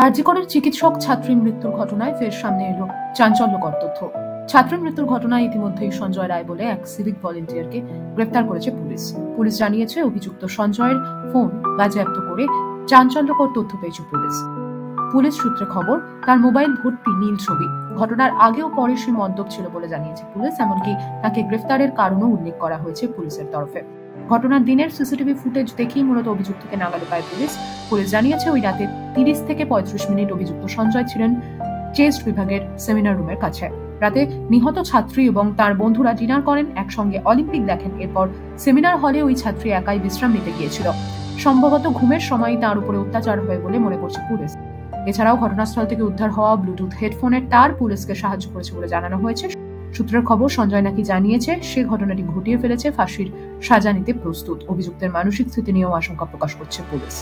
আরজিকরের চিকিৎসক ছাত্রীর মৃত্যুর ঘটনায় ফের সামনে এলো চাঞ্চল্যকর তথ্য। ছাত্রীর মৃত্যুর ঘটনায় ইতিমধ্যেই সঞ্জয় রায় বলে এক সিভিক ভলেন্টিয়ারকে গ্রেফতার করেছে পুলিশ। পুলিশ জানিয়েছে, অভিযুক্ত সঞ্জয়ের ফোন বাজেয়াপ্ত করে চাঞ্চল্যকর তথ্য পেয়েছে পুলিশ। পুলিশ সূত্রে খবর, তার মোবাইল ভর্তি নীল ছবি। ঘটনার আগেও পরে সে মদ্যপ ছিল বলে জানিয়েছে পুলিশ। এমনকি তাকে গ্রেফতারের কারণও উল্লেখ করা হয়েছে পুলিশের তরফে। ঘটনার দিনের সিসিটিভি ফুটেজ দেখেই মূলত অভিযুক্তকে নাগালে পায় পুলিশ। পুলিশ জানিয়েছে, ওই রাতে 30 থেকে 35 মিনিট অভিযুক্ত সঞ্জয় ছিলেন চেস্ট বিভাগের সেমিনার রুমের কাছে। রাতে নিহত ছাত্রী এবং তার বন্ধুরা ডিনার করেন, একসঙ্গে অলিম্পিক দেখেন। এরপর সেমিনার হলে ওই ছাত্রী একাই বিশ্রাম নিতে গিয়েছিল। সম্ভবত ঘুমের সময় তার উপরে অত্যাচার হয় বলে মনে করছে পুলিশ। এছাড়াও ঘটনাস্থল থেকে উদ্ধার হওয়া ব্লুটুথ হেডফোনের তার পুলিশকে সাহায্য করেছে বলে জানানো হয়েছে। সূত্রের খবর, সঞ্জয় নাকি জানিয়েছে সে ঘটনাটি ঘটিয়ে ফেলেছে, ফাঁসির সাজা নিতে প্রস্তুত। অভিযুক্তের মানসিক স্থিতি নিয়েও আশঙ্কা প্রকাশ করছে পুলিশ।